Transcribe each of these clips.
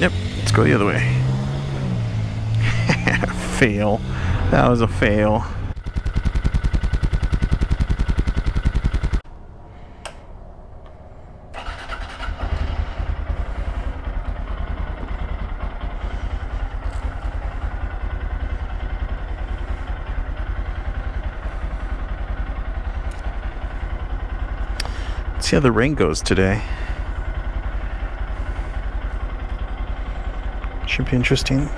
Yep, let's go the other way. Fail. That was a fail. Let's see how the rain goes today. Should be interesting.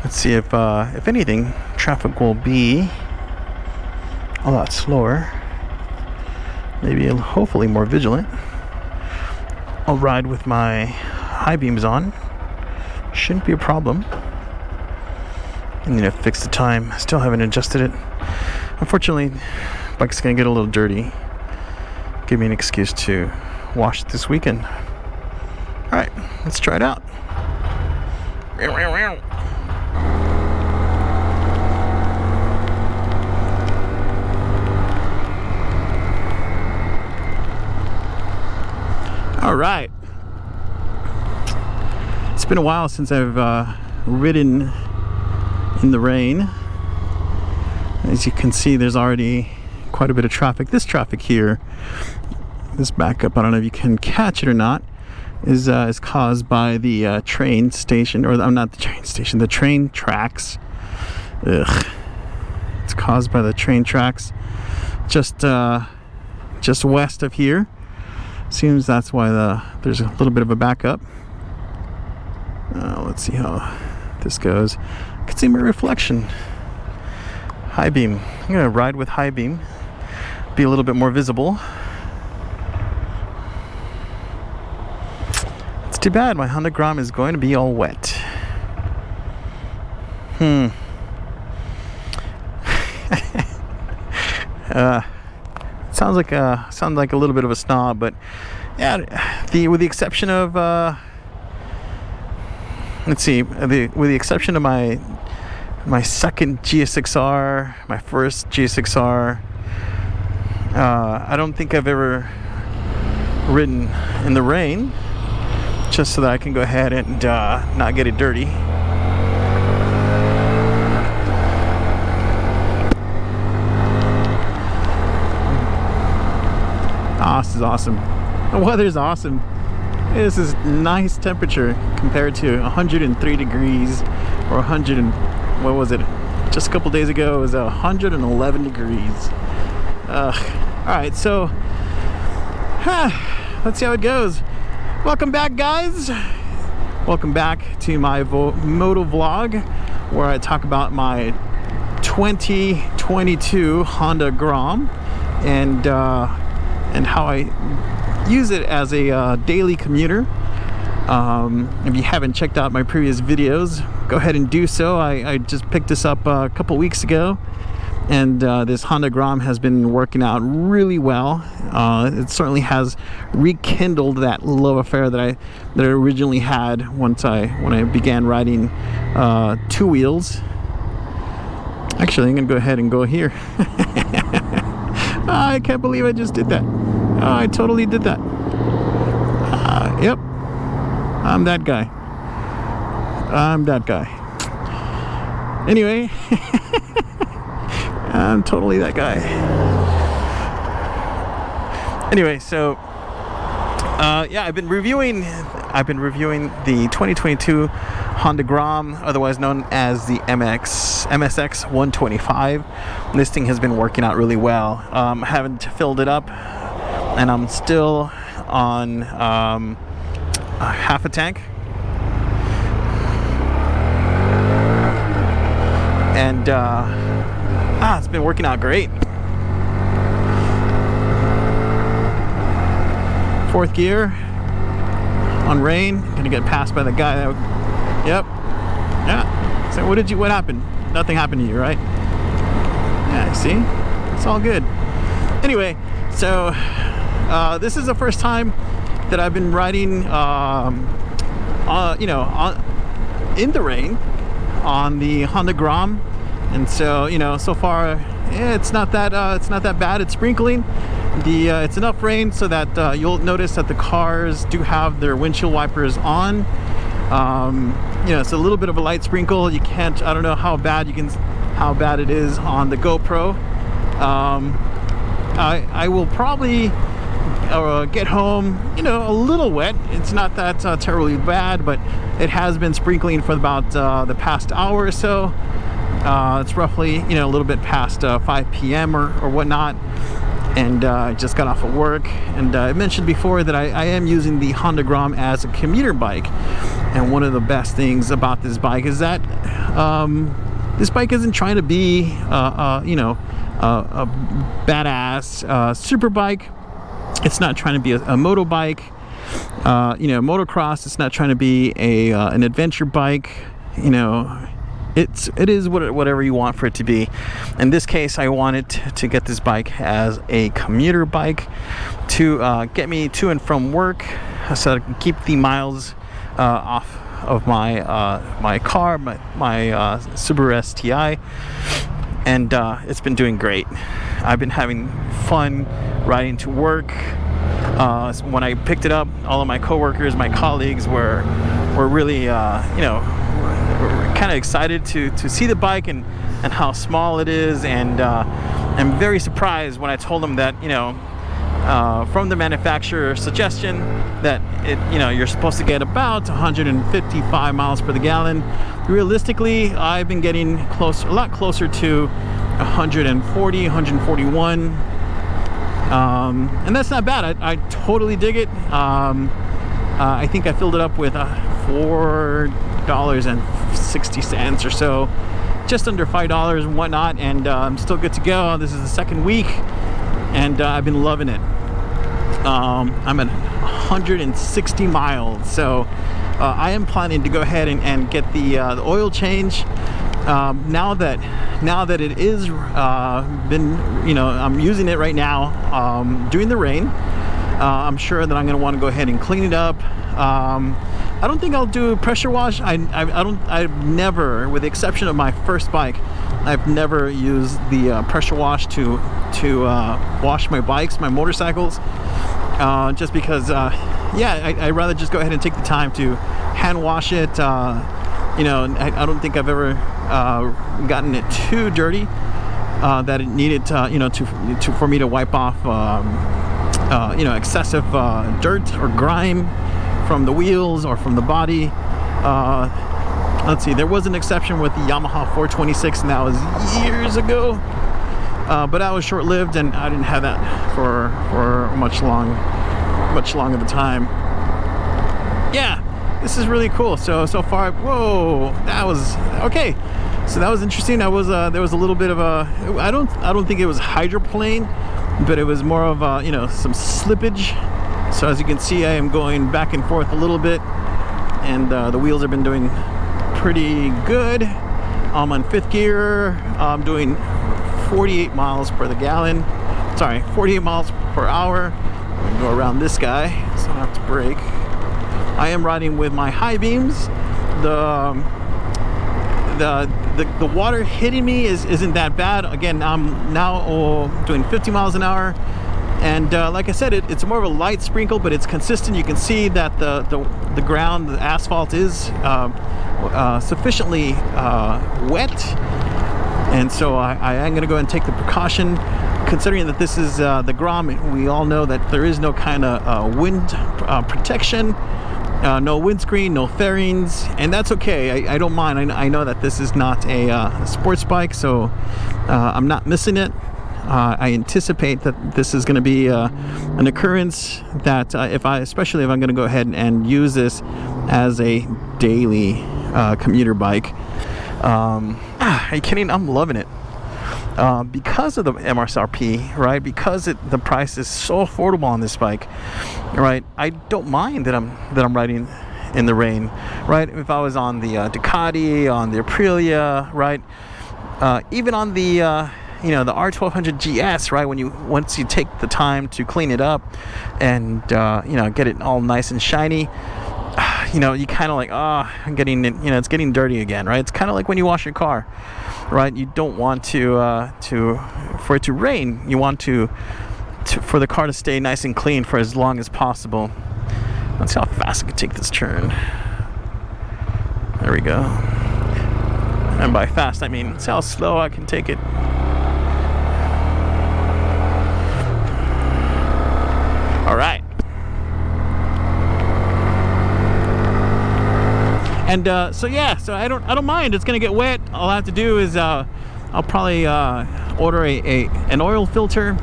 Let's see if anything, traffic will be a lot slower. Maybe hopefully more vigilant. I'll ride with my high beams on. Shouldn't be a problem. I need to fix the time. Still haven't adjusted it. Unfortunately, bike's gonna get a little dirty. Give me an excuse to wash it this weekend. All right, let's try it out. All right. It's been a while since I've ridden in the rain. As you can see, there's already quite a bit of traffic. This traffic here, this backup, I don't know if you can catch it or not, is caused by the train station, or not the train station, the train tracks. Ugh. It's caused by the train tracks just west of here. Seems that's why there's a little bit of a backup. Let's see how this goes. I can see my reflection. High beam. I'm gonna ride with high beam. Be a little bit more visible. It's too bad my Honda Grom is going to be all wet. Sounds like a little bit of a snob, but yeah, with the exception of let's see, with the exception of my second GSX-R, my first GSX-R, I don't think I've ever ridden in the rain, just so that I can go ahead and not get it dirty. Ah, this is awesome. The weather's awesome. This is nice temperature compared to 103 degrees or 100 and what was it? Just a couple days ago it was 111 degrees. Alright, so let's see how it goes. Welcome back, guys. Welcome back to my Motovlog, where I talk about my 2022 Honda Grom and how I use it as a daily commuter. If you haven't checked out my previous videos, go ahead and do so. I just picked this up a couple weeks ago, and this Honda Grom has been working out really well. It certainly has rekindled that love affair that I originally had when I began riding two wheels. Actually, I'm gonna go ahead and go here. I can't believe I just did that. I totally did that. Yep, I'm that guy. Anyway, I'm totally that guy. Anyway, so yeah, I've been reviewing the 2022 Honda Grom, otherwise known as the MSX 125. This thing has been working out really well. I haven't filled it up, and I'm still on half a tank. And it's been working out great. Fourth gear on rain. Gonna get passed by the guy that. Yep. Yeah. So what happened? Nothing happened to you, right? Yeah. See, it's all good. Anyway, so this is the first time that I've been riding, in the rain on the Honda Grom, and so so far it's not that bad. It's sprinkling. It's enough rain so that you'll notice that the cars do have their windshield wipers on. You know, it's a little bit of a light sprinkle. You can't, I don't know how bad it is on the GoPro. I will probably get home, you know, a little wet. It's not that terribly bad, but it has been sprinkling for about the past hour or so. It's roughly, you know, a little bit past 5 p.m. or whatnot, and I just got off of work. And I mentioned before that I am using the Honda Grom as a commuter bike, and one of the best things about this bike is that this bike isn't trying to be you know, a badass super bike. It's not trying to be a moto bike, you know, motocross. It's not trying to be an adventure bike. You know, it is whatever you want for it to be. In this case, I wanted to get this bike as a commuter bike to get me to and from work, so I can keep the miles off of my car, my Subaru STI, and it's been doing great. I've been having fun riding to work. When I picked it up, all of my coworkers, my colleagues were really, you know, were kind of excited to see the bike and how small it is. And I'm very surprised when I told them that, you know, from the manufacturer's suggestion that you know, you're supposed to get about 155 miles per the gallon. Realistically, I've been getting a lot closer to 140, 141, and that's not bad. I totally dig it. I think I filled it up with $4.60 or so, just under $5 and whatnot, and I'm still good to go. This is the second week, and I've been loving it. I'm at 160 miles, so I am planning to go ahead and get the oil change. Now that it is been, you know, I'm using it right now during the rain. I'm sure that I'm going to want to go ahead and clean it up. I don't think I'll do a pressure wash. I've never, with the exception of my first bike, I've never used the pressure wash to wash my bikes, my motorcycles, just because yeah, I'd rather just go ahead and take the time to hand wash it. You know, I don't think I've ever gotten it too dirty that it needed you know, for me to wipe off you know, excessive dirt or grime from the wheels or from the body. Let's see, there was an exception with the Yamaha 426, and that was years ago, but that was short-lived, and I didn't have that for much longer of the time. Yeah, this is really cool. So far, whoa, that was okay. So that was interesting. That was there was a little bit of a, I don't think it was hydroplane, but it was more of you know, some slippage. So as you can see, I am going back and forth a little bit, and the wheels have been doing pretty good. I'm on 5th gear. I'm doing 48 miles per the gallon. Sorry, 48 miles per hour. I'm gonna go around this guy, so I don't have to brake. I am riding with my high beams. The water hitting me isn't that bad. Again, I'm now doing 50 miles an hour, and like I said, it's more of a light sprinkle, but it's consistent. You can see that the ground, the asphalt is sufficiently wet, and so I am going to go ahead and take the precaution, considering that this is the Grom. We all know that there is no kind of wind protection. No windscreen, no fairings, and that's okay. I don't mind. I know that this is not a sports bike, so I'm not missing it. I anticipate that this is going to be an occurrence that especially if I'm going to go ahead and use this as a daily commuter bike. Are you kidding? I'm loving it. Because of the MSRP, right? Because the price is so affordable on this bike, right? I don't mind that I'm riding in the rain, right? If I was on the Ducati, on the Aprilia, right? Even on the you know, the R1200 GS, right? Once you take the time to clean it up and you know, get it all nice and shiny, you know, you kind of like, I'm getting it, you know, it's getting dirty again, right? It's kind of like when you wash your car, right? You don't want for it to rain. You want for the car to stay nice and clean for as long as possible. Let's see how fast I can take this turn. There we go. And by fast, I mean, see how slow I can take it. All right. And so yeah, so I don't mind. It's gonna get wet. All I have to do is I'll probably order an oil filter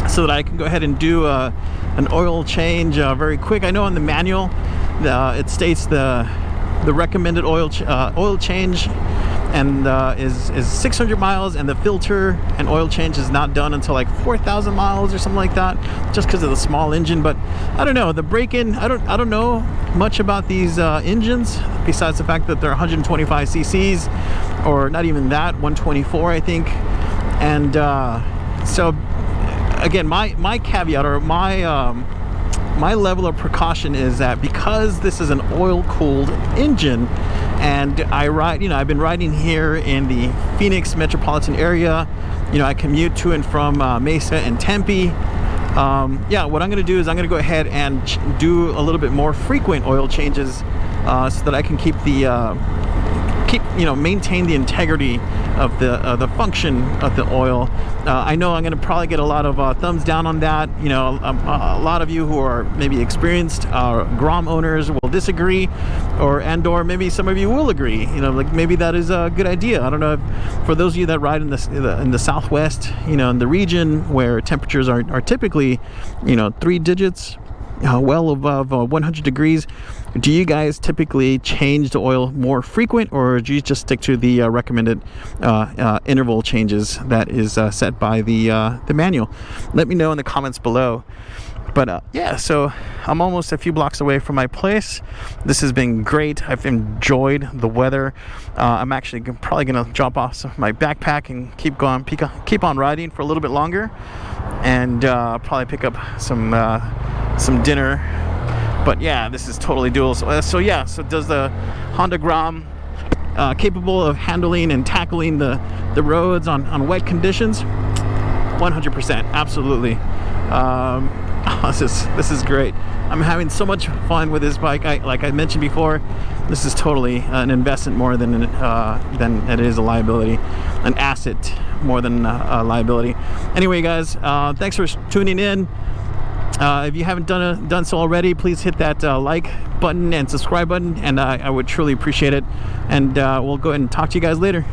so that I can go ahead and do an oil change very quick. I know on the manual it states the recommended oil change and is 600 miles, and the filter and oil change is not done until like 4,000 miles or something like that, just because of the small engine. But I don't know, the break-in, I don't know much about these engines besides the fact that they're 125 cc's, or not even that, 124 I think. And so again, my caveat, or my level of precaution is that because this is an oil-cooled engine, and I've been riding here in the Phoenix metropolitan area. I commute to and from Mesa and Tempe. Yeah, what I'm going to do is I'm going to go ahead and do a little bit more frequent oil changes so that I can keep maintain the integrity of the function of the oil. I know I'm going to probably get a lot of thumbs down on that. A lot of you who are maybe experienced Grom owners will disagree, or maybe some of you will agree. Like maybe that is a good idea. I don't know if, for those of you that ride in the Southwest, in the region where temperatures are typically 3 digits, well above 100 degrees. Do you guys typically change the oil more frequent, or do you just stick to the recommended interval changes that is set by the manual? Let me know in the comments below. But yeah, so I'm almost a few blocks away from my place. This has been great. I've enjoyed the weather. I'm actually probably gonna drop off my backpack and keep on riding for a little bit longer, and probably pick up some dinner. But yeah, this is totally doable. So yeah, so does the Honda Grom capable of handling and tackling the roads on wet conditions? 100%, absolutely. This is great. I'm having so much fun with this bike. Like I mentioned before, this is totally an investment more than it is a liability, an asset more than a liability. Anyway, guys, thanks for tuning in. If you haven't done so already, please hit that like button and subscribe button, and I would truly appreciate it. And we'll go ahead and talk to you guys later.